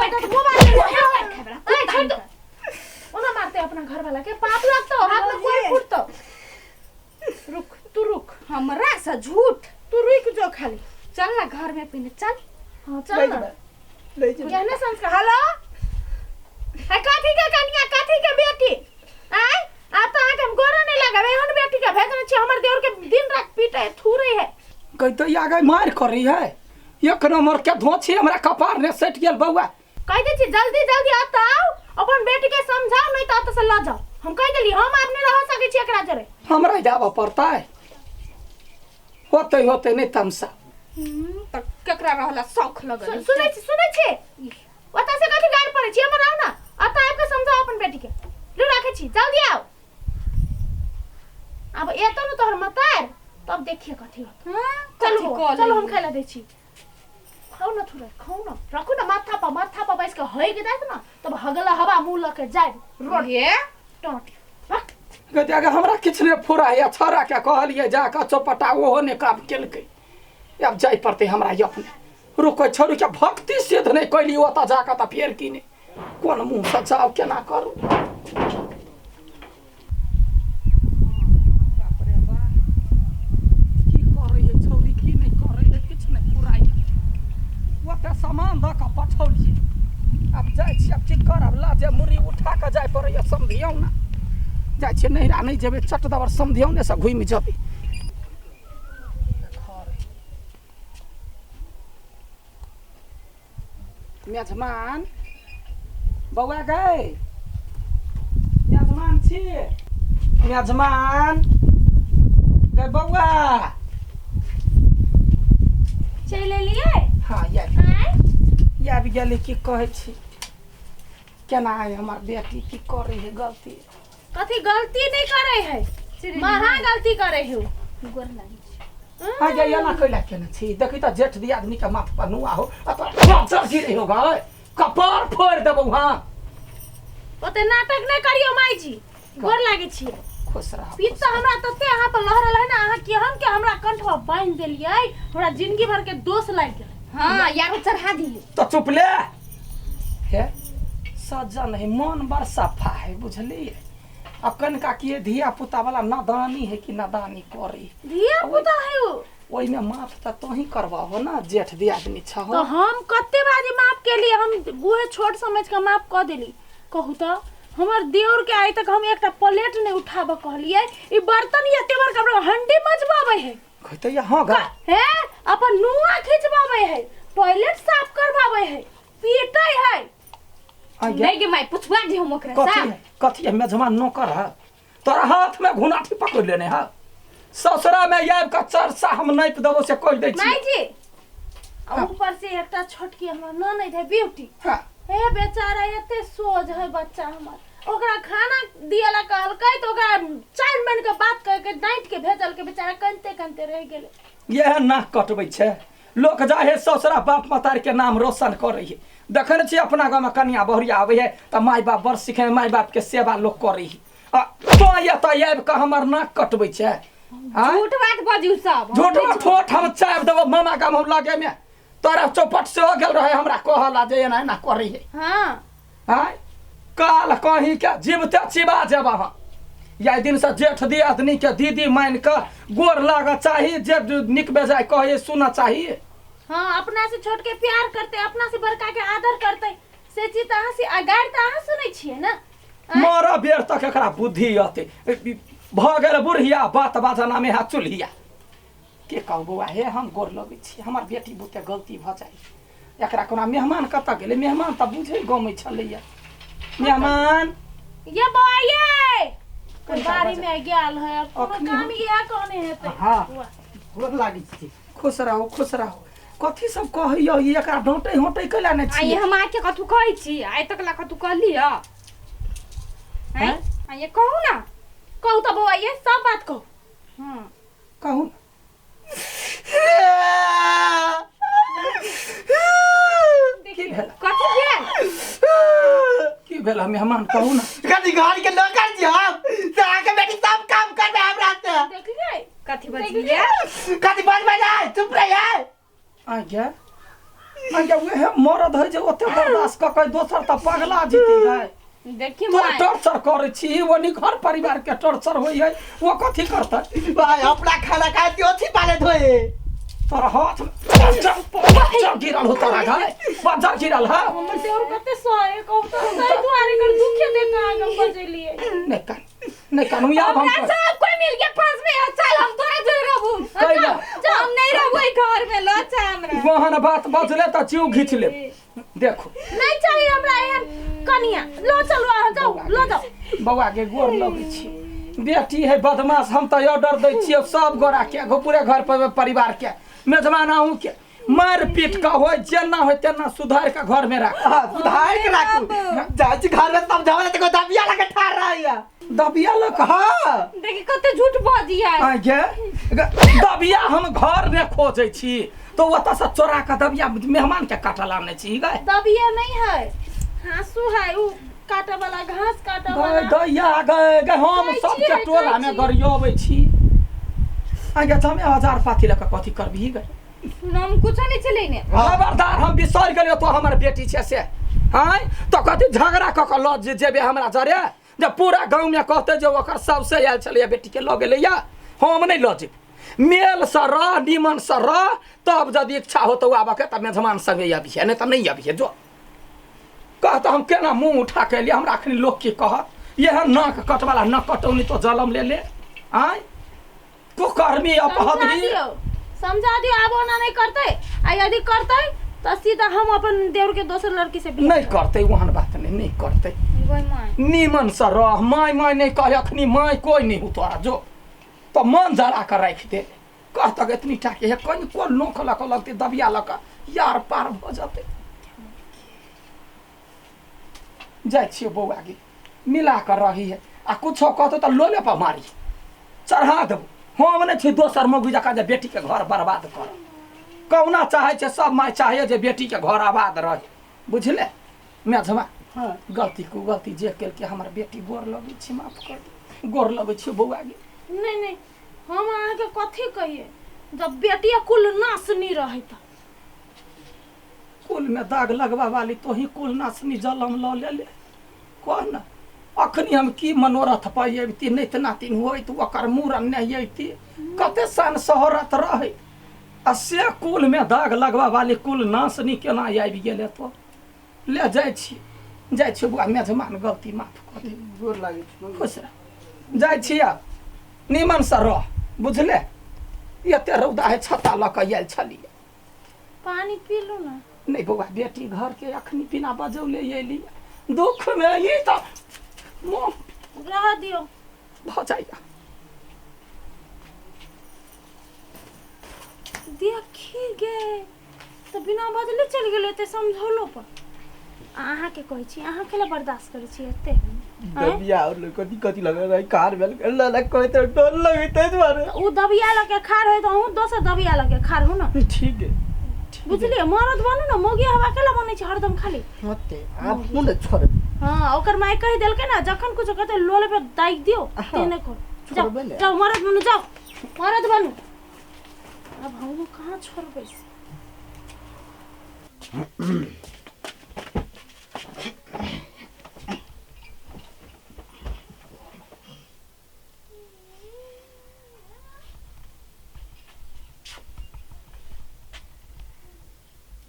बेटा तो मोबाइल ले छोड़ दो ओना मारते अपना घर वाला के पाप लगता हाथ में कोई फुटतो रुक तू रुक हमरा से झूठ तू रुक जो खाली चल ना घर में पीने चल हां चल ना ले जा कहने संस्कार हेलो है काठी के कन्या काठी के बेटी आय आप तो आके हम गोरा नहीं लगावे हन बेटी का भेजने छी हमर देवर के दिन रात पीटे थूरे है कह तो आगे मार करी है एक नंबर के धोछी हमरा कपार ने सट गेल बउआ कह दे छी जल्दी जल्दी आता आओ अपन बेटी के समझाओ नहीं तो से ला जाओ हम कह देली हम अपने रह सके छी एकरा जरे हमरा जाबा पड़ता है होते नहीं तमसा त केकरा रहला शौक लगल सुनै छी ओता से कथि गाड़ पड़े छी हमर आओ ना आता आपके समझाओ अपन बेटी के ले राखे छी जल्दी आओ अब एतो न तोहर मतार तब देखिए कथि होत हां चलो हम खाइला दै छी खाओ न थोड़ा खाओ न रखो न माथा पर बैस के होई के जात न तब हगला हवा मुंह लके जाय रोड ये टोट कहते आगे हमरा किछ ने फुरा या छोरा के कहलिए जा के चौपटा ओहो ने काम केलकै अब जाय पड़ते हमरा अपने रुको छोरू के भक्ति सिद्ध नहीं कैली ओता जा के त फेर किने कोन मुंह से जाओ केना करू सामान द के पठौलिए अब जाय छी अब की करब लाजे मुरी उठा के जाय पड़ैया समधियौ ना जाय छी नहिरा नहीं जेबे चट दबर समधियौ ने से घुमि जेबे मेजमान बौआ गए मेजमान छी मेजमान गए बौआ चले लिए हाँ या भी गेली की कहै छी केना है हमर बेटी की करे है गलती कथि गलती नहीं करे है महा गलती करे है गोर लागी आ जा या ना कइला केना छी देखि त जेठ दी आदमी के माथ पर नुआ हो अपन चल गिरे हो गए कपार फोड़ देबौ हां ओते नाटक नहीं करियो माई जी गोर लागी छी खुश रह पीत तो हमरा तते यहाँ पर लहरल है ना अहाँ केहन के हमरा कंठवा बांध देलियै हमरा जिंदगी भर के दोष लाग गेल हां यारो चढ़ा दियो तो चुप ले हे सजन है मन बड़ सफा है बुझली अकन का किए धिया पुता वाला नादानी है कि नादानी करी धिया पुता है वो ओइ में माफ त तो ही करवा हो ना जेठ दी आदमी छ तो हम कत्ते बाजी माफ के लिए हम बूहे छोट समझ के माफ क देली कहू तो हमर देवर के आइ तक हम एकटा प्लेट नहीं उठाब कहलिए ई बर्तन ये तेवर कपड़ा हंडी मजबावे है कहते या हां गा है अपन नुआ खिंचवावे है टॉयलेट साफ करवावे है पीटे है नहीं के माई पुछवा दी हम ओकरा सा कथि मेजमान नौकर है तोरा हाथ में घुनाठी पकड़ लेने है ससुरा में याब का चरसा हम नहीं देबो से कह दै छी माई जी ऊपर से एकटा छोटकी हमर ननद है ब्यूटी हां हे बेचारा एते सोज है बच्चा हमर ओकरा खाना दियाला कहलकै तो ओकरा 4 महीना के बात कह के डांट के भेजल के बेचारा कंते रह गेले यह नाक कटबै छै लोक जाहे ससुरा बाप मतार के नाम रोशन करे है देखने छी अपना गांव में कन्या बहुरिया आवे है त माय बाप बर सिखे माय बाप के सेवा लोग करे है तो ये त याब का हमर नाक कटबै छै झूठ बात बजू सब झूठ बात ठोठ हम चाब देबो मामा का हम लागे में तोरा चौपट से हो गेल रहे हमरा कहला जे एना एना करे है हां हां काल कहीं के जीवते चिबा जेबा हां या दिन से जेठ दी आदमी के दीदी मान के गोर लागा चाहिए जे निक बेजाय कहे सुना चाहिए हां अपना से छोट के प्यार करते अपना से बड़का के आदर करते से चीज अहाँ से अगाड़ त अहाँ सुनै छियै ना मारा बेर तक एकरा बुद्धि आते भ गेल बुढ़िया बात बाजना में हाथ चुलिया के कहू बौआ हे हम गोर लगै छी हमर बेटी बुते गलती भ जाई एकरा कोना मेहमान कत गेलै मेहमान त बुझै गमै छलैया मेहमान ये बौआ ये बारी में गेल है अब काम ये कोने हेतै हां गोर लागि छी खुश रहो कथि सब कहैयो एकरा डांटे होटै कैला नै छी आइ हम आके कथु कहै छी आइ तक ला कथु कहलिया हैं आइ कहू ना कहू त बौआ ये सब बात कहू हां कहू की भेल मेहमान कहू ना कथि घर के नौकर छी हम सारा के बेटी सब काम करबे हमरा से देखिए कथि बजलिए कथि बजबै नै चुप रहिए आ गया आगे वह मरद है जे ओते बर्दाश्त क के दोसर त पगला जीती गए देखी तो माय टॉर्चर करे छी वो नि घर परिवार के टॉर्चर होई है वो कथी करते भाई अपना खाना खाती ओथी पाले धोए तोरा हाथ बच्चा गिरल हो तोरा घरे बच्चा गिरल है हमर देवर कते सोए कहू तो सही दुआरे कर दुखे दे का आगे बजलिए नहीं कानू याद हम हमरा सब कोई मिल के पास में है, चल हम तोरे जोड़ रहबू कैला? चल हम नहीं रहबू ई घर में लो चा हमरा वहन बात बजले त जीव घिच ले देखो नहीं चाहिए हमरा एहन कनिया लो चलो आ जाओ लो जाओ बौआ के गोर लगे छी बेटी है बदमाश हम त ऑर्डर दै छियै सब गोरा के पूरे घर पर परिवार के मेजबान आहू के मार पीट का होय जेना होय तेना सुधार के घर में राख सुधार के राखू जाची घर में समझावले त को दबिया लगे ठार रहिया दबिया लक हां देखी कते झूठ बाजिया आगे दबिया हम घर में खोजे छी तो ओता से चोरा के दबिया मेहमान के काटल आने छी गए दबिया नहीं है हाँसू है उ काटे वाला घास काटे वाला दैया गए हम सबके टोला में गरियोबै छी आगे जमे 1000 पाथी लक कथी करबी गए हम कुछ नहीं चले ने खबरदार हम बिसर गेलियो तो हमर बेटी छे से हां तो कथी झगड़ा क के ल जेबे हमरा जरे जब पूरा गांव में कहते जो ओकर सबसे आयल छले बेटी के ल गेले या हम नहीं ल जे मेल से रह निमन से रह तब जब इच्छा हो तो आबे के तब मेहमान संगे आबी है नहीं तो नहीं आबी है जो कहता हम केना मुंह उठा के लिए हमरा अखनी लोग के कहत यह नाक कटवाला न कटौनी तो जलम ले आय तू कर्मी अपहदी समझा दियो अब ओना नहीं करते आ यदि करते तो सीधा हम अपन देवर के दोसर लड़की से बियाह नहीं करते वहन बात नहीं करते वही माय निमन से रह माय नहीं कहे अखनी माय कोई नहीं हो तोरा जो तो मन जरा कर रख दे कहता इतनी टाके है कहीं कोन नोख लक लगते दबिया लक यार पार हो जाते जाय छियो बौआ गे मिला कर रही है आ कुछो कहतो तो लोले पर मारी चढ़ा देबो हम नहीं छी दोसर मौगी जका जे बेटी के घर बर्बाद कर कौना चाहे छे सब माय चाहे जे बेटी के घर आबाद रहे बुझले मेझवा हां गलती को गलती जे केल के हमर बेटी गोर लगे छी माफ कर दे गोर लगे छी बौआ गे नहीं हम अहाँ के कथी कहिए जब बेटिया कुल नासनी रहे त कुल में दाग लगवा वाली तो ही कुल नासनी जलम ले कौन अखनी हम की मनोरथ पाइबती नहीं त नातिन होई तो ओकर मूरन नहीं अइती कते सन शहरत रहे आ से कुल में दाग लगवा वाली कुल नासनी केना आबि गेले तो ले जाय छी बुआ मेजमान गलती माफ कर दे गोर लागे खुश रह जाय छी निमन से रह बुझले एते रौदा है छत्ता ल के आयल छली पानी पी लो ना नहीं बौआ बेटी घर के अखनी बिना बजौले अयली दुख में ही तो मुँह रह दियो भ जाइया देखी गे तो बिना बजले चल गेले ते समझौलो पर अहाँ के कहै छी अहाँ केला बर्दाश्त करै छी एते दबिया और कथी कथी लगे रही कार बेल ल कोई तो डर लगे ते मारे उ दबिया लगे खार है तो हूं दोसर दबिया लगे खार हो ना ठीक है बुझलिए मरद बनू ना मोगी हवा केला बनै छै हरदम खाली मते आप मुंड छोड़ हां ओकर माय कहि देल के ना जखन कुछ कहते लोले पे दाइक दियो तेने कर जाओ जाओ मरद बनू जाओ मरद बनू अब हम कहां छोड़बै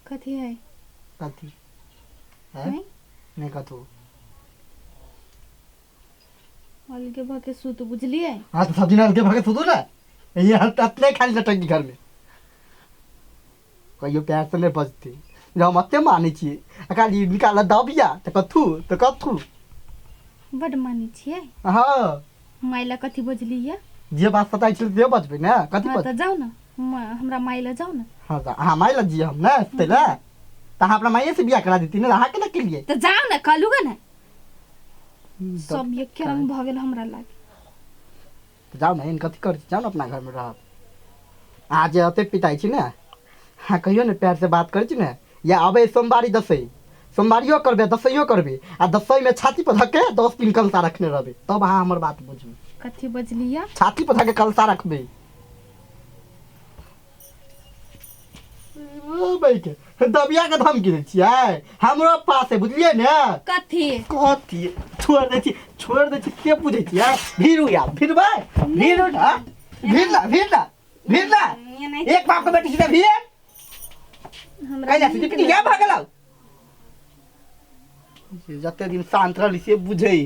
कथी है कथी है नहीं कथू अलगे भाके सूत बुझलिए आज तो सब्जी ना के भागे सुतू ना ये अतले खाली लटकी घर में कहियो प्यार से नहीं बजती जब मते माने छी अकाली निकाल दबिया तो कथू बड मानी छिए हां माइला कथी बजलिए जे बात पता चल दे बजबे ना कथी हां बज त जाऊ ना हमरा माइला जाऊ ना हां हां माइला जी हम ना तेला त अपना माइए से बियाह करा देती ना हां के लिए त जाऊ ना कहलुगा ना सब ये के रंग भगेल हमरा लागे तो जाओ ना इन कथी कर जाओ ना अपना घर में रह आज अते पिटाई छी ना हाँ कहियो ना प्यार से बात कर छी ना या अबे सोमवारी दसई सोमवारियो करबे दसइयो करबे आ दसई में छाती पर धके 10 दिन कलसा रखने रहबे तब हाँ हमर बात बुझबे कथी बजलिया छाती पर धके कलसा रखबे ओ भाई के दबिया के धमकी दै छियै हमरो पास है बुझलिए ने कथी कथी छोड़ दै छी के पूछै छियै भीरू यार भीरबै भीरू ना भीर एक बाप के बेटी सीधे भीर कैला से पिटी क्या भागलौ जते दिन शांत रहली से बुझै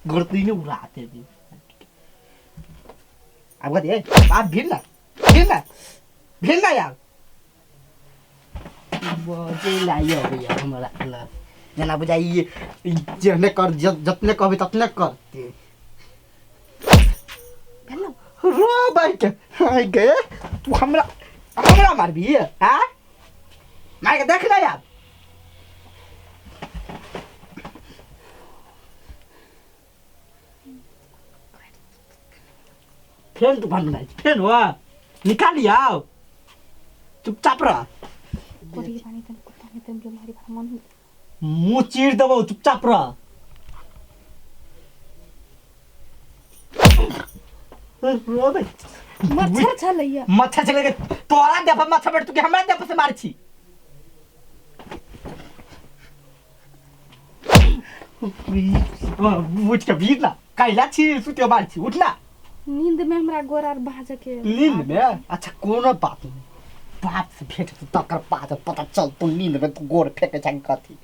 गर्दी ने उड़ाते भी अब कहते बाप भीर ना यार बजे लायो भैया हमरा ला जना बुझाइए जने कर जतने कहबे ततने करते भेलौ रो भाई के आई गए तू हमरा मारबी हां मार के देख ना यार फेन तू बनना फेन हुआ निकाल आओ चुपचाप रह कोरी पानी तन बीमारी भर मन मुंह चीर देबो चुपचाप रह रो भाई मच्छर छलैया मच्छर चले के तोरा देफ मच्छर बैठ तू के हमरा देफ से मार छी उठ के भीर ना काइला छी सुते मार छी उठ ना नींद में हमरा गोरा बाज के नींद में अच्छा कोनो बात नहीं बाप से भेट तकर बाद पता चल तू नींद में तू गोर फेंके छन कथी